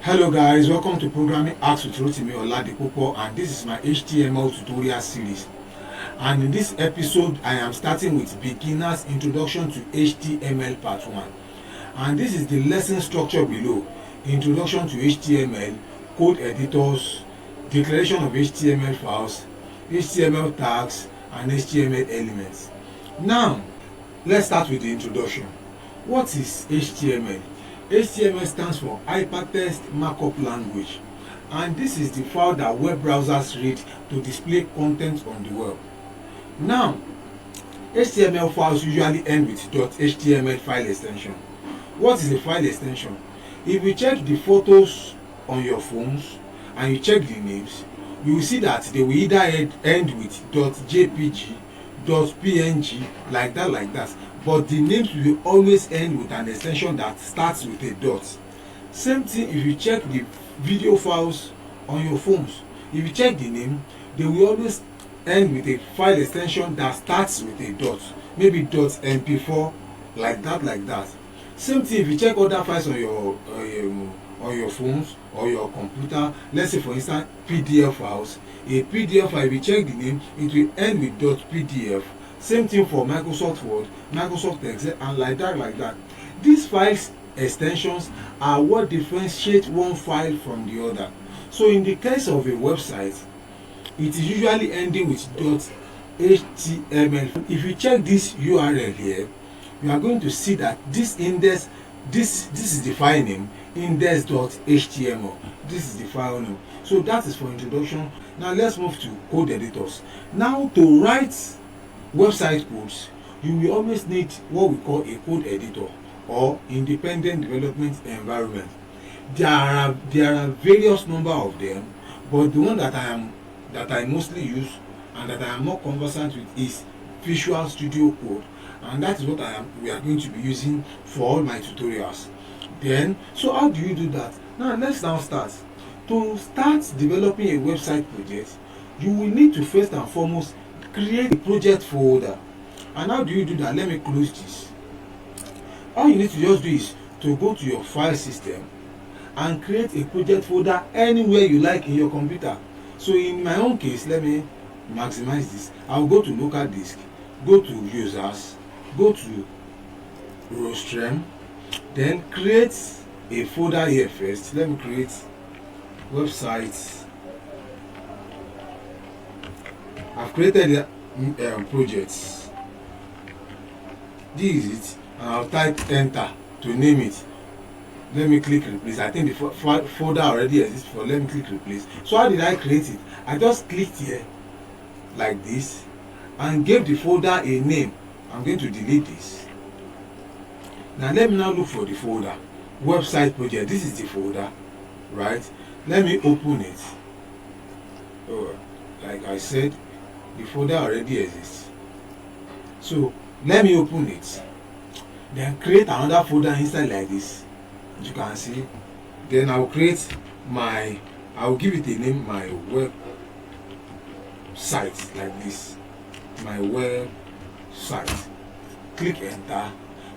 Hello guys, welcome to Programming Ask with Rotimi Oladipopo, and this is my HTML tutorial series. And in this episode, I am starting with Beginner's Introduction to HTML Part 1. And this is the lesson structure below: Introduction to HTML, Code Editors, Declaration of HTML Files, HTML Tags, and HTML Elements. Now, let's start with the introduction. What is HTML? HTML stands for Hypertext Markup Language, and this is the file that web browsers read to display content on the web. Now, HTML files usually end with .html file extension. What is a file extension? If you check the photos on your phones and you check the names, you will see that they will either end with .jpg, .png, like that. But the names will always end with an extension that starts with a dot. Same thing if you check the video files on your phones. If you check the name, they will always end with a file extension that starts with a dot, maybe .mp4, like that. Same thing if you check other files on your phones or your computer. Let's say for instance PDF files. A PDF file, if you check the name, it will end with .pdf. Same thing for Microsoft Word, Microsoft Excel, and like that. These files extensions are what differentiate one file from the other. So in the case of a website, it is usually ending with .html. If you check this URL here, you are going to see that this index, this is the file name, index.html. This is the file name. So that is for introduction. Now let's move to code editors. Now, to write website codes, you will always need what we call a code editor or independent development environment. There are various number of them, but the one that I mostly use and that I am more conversant with is Visual Studio Code, and that is what we are going to be using for all my tutorials. Then, so how do you do that? Let's start. To start developing a website project, you will need to first and foremost create a project folder. And how do you do that? Let me close this. All you need to just do is to go to your file system and create a project folder anywhere you like in your computer. So in my own case, let me maximize this. I'll go to local disk, go to users, go to Rostrum, then create a folder here first. Let me create websites. I've created projects. This is it, and I'll type enter to name it. Let me click replace. I think the folder already exists. Let me click replace. So how did I create it? I just clicked here like this and gave the folder a name. I'm going to delete this. Now let me look for the folder website project. This is the folder, right? Let me open it. Like I said, the folder already exists. So let me open it, then create another folder inside like this, as you can see. Then I'll give it a name, my web site, like this, my web site. Click enter.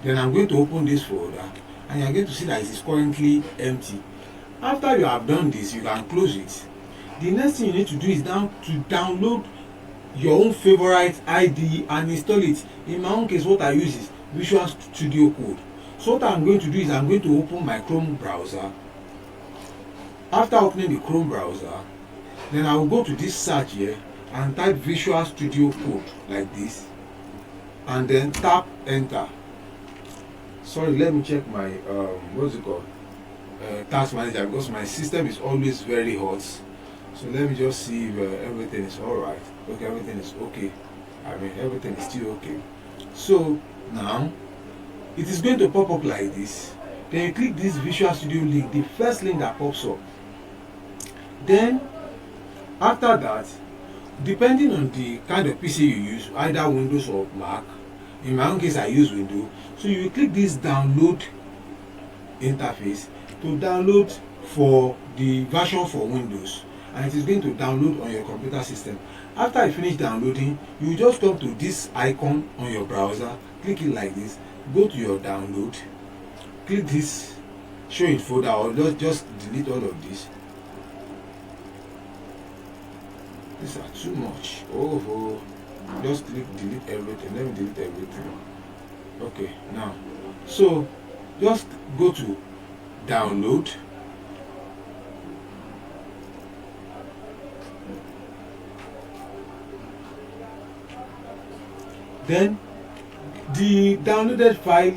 Then I'm going to open this folder, and you're going to see that it is currently empty. After you have done this, you can close it. The next thing you need to do is now to download your own favorite IDE and install it. In my own case, what I use is Visual Studio Code. So what I'm going to do is I'm going to open my Chrome browser. After opening the Chrome browser, then I will go to this search here and type Visual Studio Code like this, and then tap enter. Sorry, let me check my what's it called, task manager, because my system is always very hot. So let me just see if everything is alright. Okay, everything is okay. Everything is still okay. So now it is going to pop up like this. Then you click this Visual Studio link, the first link that pops up. Then after that, depending on the kind of PC you use, either Windows or Mac, in my own case I use Windows, so you will click this download interface to download for the version for Windows, and it is going to download on your computer system. After you finish downloading, you just come to this icon on your browser, click it like this, go to your download, click this show in folder, or just delete all of this. These are too much. Oh, just click delete everything. Let me delete everything. Okay, now, so just go to download. Then the downloaded file,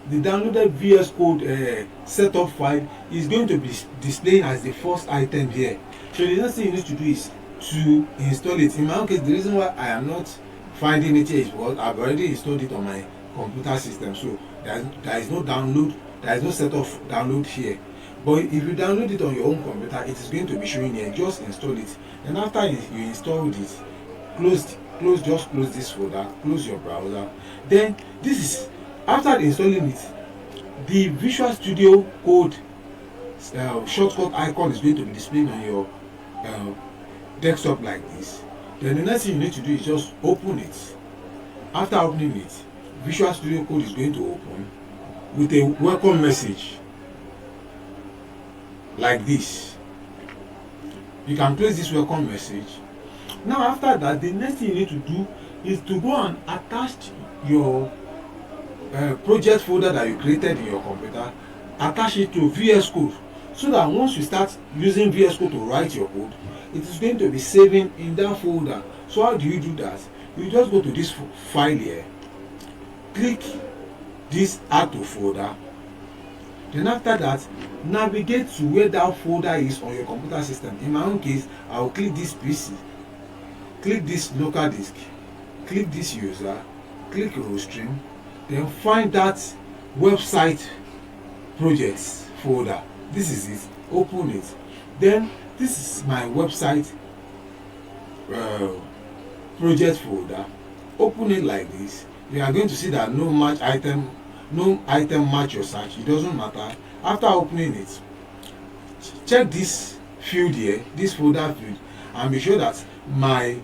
the downloaded VS Code setup file is going to be displaying as the first item here. So the next thing you need to do is to install it. In my own case, the reason why I am not finding it here is because I've already installed it on my computer system. So there is no download, there is no setup download here. But if you download it on your own computer, it is going to be showing here. Just install it. And after you installed it, just close this folder, close your browser. Then this is after installing it, the Visual Studio Code shortcut icon is going to be displayed on your desktop like this. Then the next thing you need to do is just open it. After opening it, Visual Studio Code is going to open with a welcome message like this. You can place this welcome message. Now after that, the next thing you need to do is to go and attach your project folder that you created in your computer, attach it to VS Code, so that once you start using VS Code to write your code, it is going to be saving in that folder. So how do you do that? You just go to this file here, click this add to folder, then after that navigate to where that folder is on your computer system. In my own case, I will click this PC, click this local disk, click this user, click rostream, then find that website projects folder. This is it. Open it. Then this is my website project folder. Open it like this. You are going to see that no item match your search. It doesn't matter. After opening it, check this field here, this folder field, and be sure that my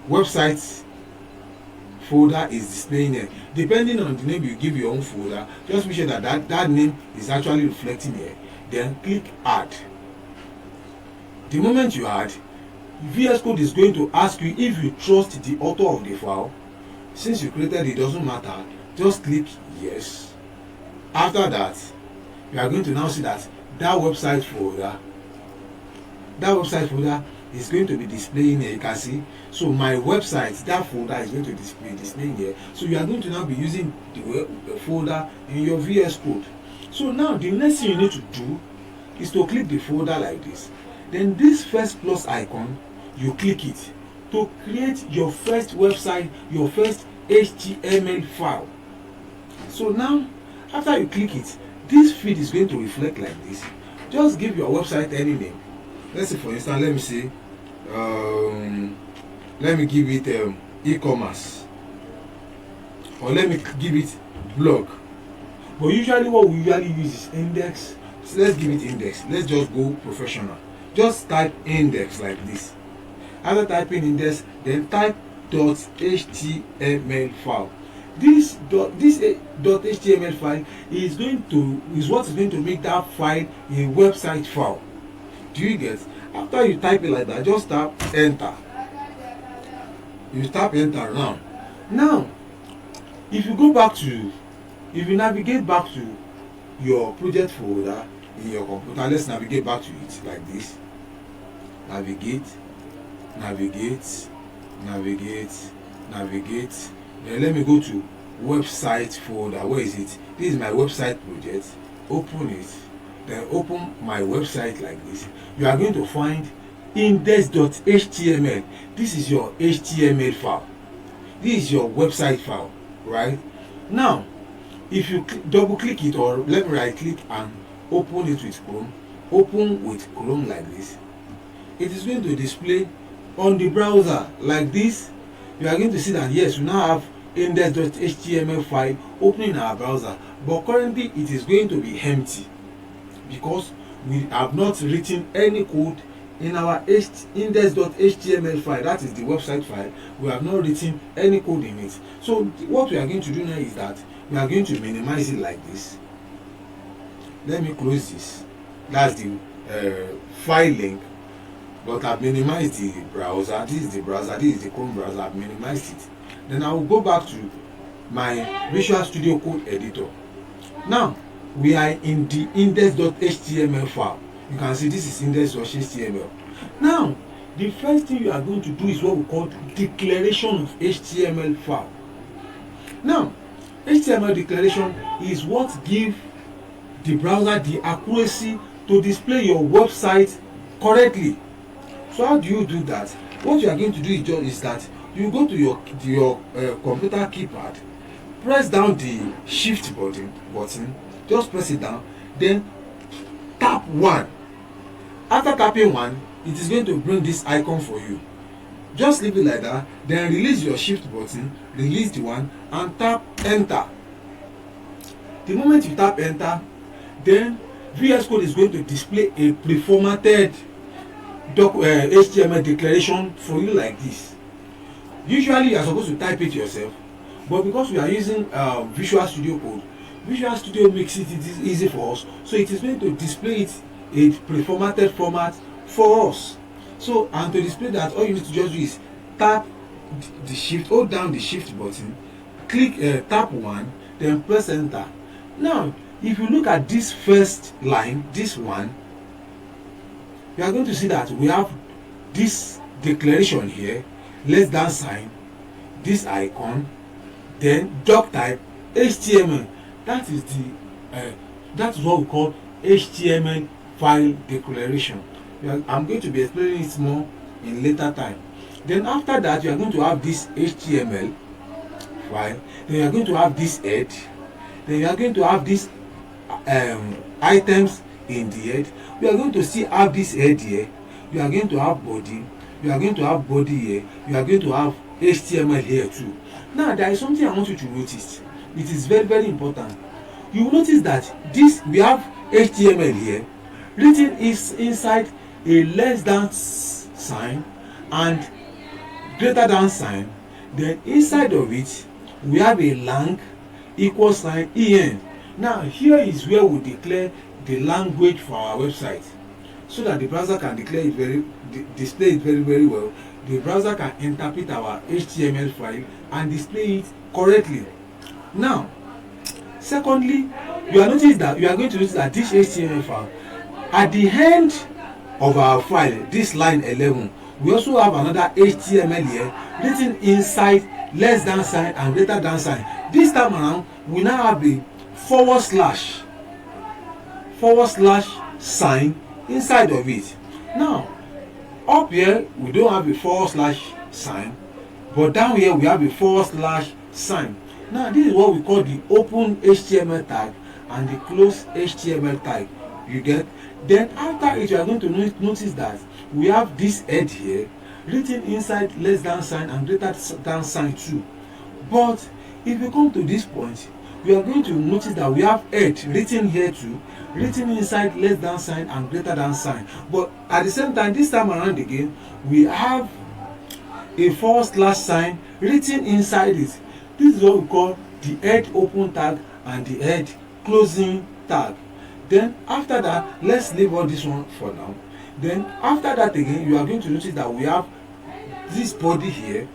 website folder is displaying here. Depending on the name you give your own folder, just be sure that that name is actually reflecting here. Then click add. The moment you add, VS Code is going to ask you if you trust the author of the file. Since you created it, doesn't matter. Just click yes. After that, you are going to now see that website folder is going to be displaying here. You can see. So my website, that folder is going to be displaying here. So you are going to now be using the folder in your VS Code. So now the next thing you need to do is to click the folder like this. Then this first plus icon, you click it to create your first website, your first HTML file. So now after you click it, this feed is going to reflect like this. Just give your website any name. Let's say for instance, let me say let me give it e-commerce, or let me give it blog. But usually what we usually use is index. So let's give it index. Let's just go professional. Just type index like this. After typing index, then type .html file. This .html file is what is going to make that file a website file. Do you get? After you type it like that, just tap enter. You tap enter now. Now, if you navigate back to your project folder in your computer, let's navigate back to it like this. Navigate. Then let me go to website folder. Where is it? This is my website project. Open it. Then open my website like this. You are going to find index.html. This is your HTML file. This is your website file, right? Now, if you double click it, or let me right click and open it with Chrome, open with Chrome like this, it is going to display on the browser like this. You are going to see that yes, we now have index.html file opening in our browser, but currently it is going to be empty because we have not written any code in our index.html file. That is the website file. We have not written any code in it. So what we are going to do now is that we are going to minimize it like this. let me close this. That's the file link, but I've minimized the browser. This is the browser, this is the Chrome browser. I've minimized it. Then I will go back to my Visual Studio Code editor. Now we are in the index.html file. You can see this is index.html. Now the first thing you are going to do is what we call declaration of HTML file. Now HTML declaration is what gives the browser the accuracy to display your website correctly. So how do you do that? What you are going to do is that you go to your computer keypad, press down the shift button, just press it down, then tap 1. After tapping 1, it is going to bring this icon for you. Just leave it like that, then release your shift button, release the 1, and tap enter. The moment you tap enter, then VS Code is going to display a pre-formatted HTML declaration for you like this. Usually you are supposed to type it yourself, but because we are using Visual Studio Code, Visual Studio makes it easy for us, so it is going to display it in pre-formatted format for us. So, and to display that, all you need to just do is tap the shift, hold down the shift button, click tap 1, then press enter. Now if you look at this first line, this one, you are going to see that we have this declaration here, less than sign, this icon, then doc type, HTML. That is what we call HTML file declaration. I'm going to be explaining it more in later time. Then after that, you are going to have this HTML file, then you are going to have this head, then you are going to have this items in the head. We are going to see have this head here, you are going to have body, you are going to have body here, you are going to have HTML here too. Now there is something I want you to notice. It is very, very important. You will notice that we have HTML here written is inside a less than sign and greater than sign. Then inside of it we have a lang equal sign en. Now here is where we declare the language for our website, so that the browser can display it very, very well. The browser can interpret our HTML file and display it correctly. Now secondly, you are going to notice that this HTML file, at the end of our file, this line 11, we also have another HTML here written inside less than sign and greater than sign. This time around we now have a forward slash sign inside of it. Now up here we don't have a forward slash sign, but down here we have a forward slash sign. Now this is what we call the open HTML tag and the close HTML tag. You get? Then after it, you are going to notice that we have this head here written inside less than sign and greater than sign too. But if you come to this point, we are going to notice that we have head written here too, written inside less than sign and greater than sign. But at the same time, this time around again, we have a forward slash sign written inside it. This is what we call the head open tag and the head closing tag. Then after that, let's leave all this one for now. Then after that again, you are going to notice that we have this body here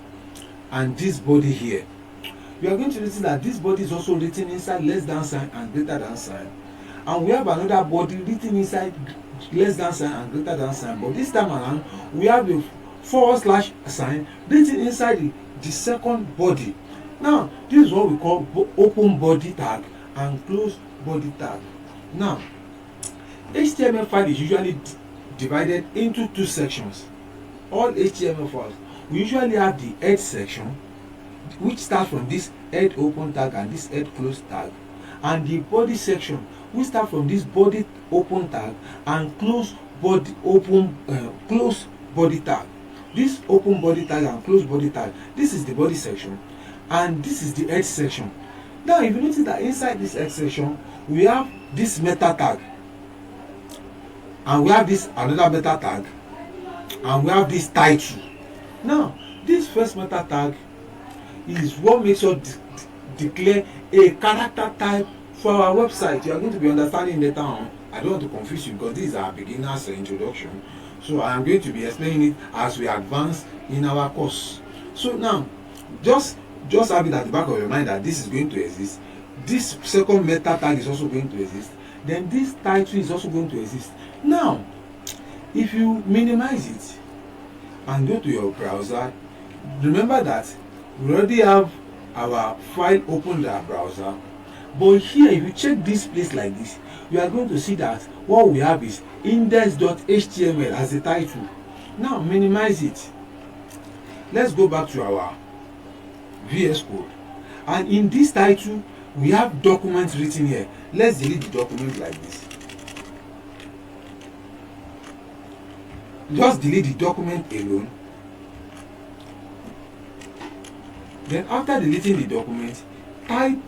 and this body here. You are going to notice that this body is also written inside less than sign and greater than sign, and we have another body written inside less than sign and greater than sign. But this time around, we have a forward slash sign written inside the second body. Now this is what we call open body tag and close body tag. Now HTML file is usually divided into two sections. All HTML files, we usually have the head section, which starts from this head open tag and this head close tag, and the body section, which starts from this body open tag and close body tag. This open body tag and close body tag, this is the body section, and this is the head section. Now if you notice that inside this head section we have this meta tag, and we have this another meta tag, and we have this title. Now this first meta tag is what makes us declare a character type for our website, you are going to be understanding later on. I don't want to confuse you because this is our beginner's introduction. So I am going to be explaining it as we advance in our course. So now, just have it at the back of your mind that this is going to exist. This second meta tag is also going to exist. Then this title is also going to exist. Now, if you minimize it and go to your browser, remember that we already have our file open in our browser. But here, if you check this place like this, you are going to see that what we have is index.html as a title. Now minimize it. Let's go back to our VS Code, and in this title we have document written here. Let's delete the document like this. Just delete the document alone. Then after deleting the document, type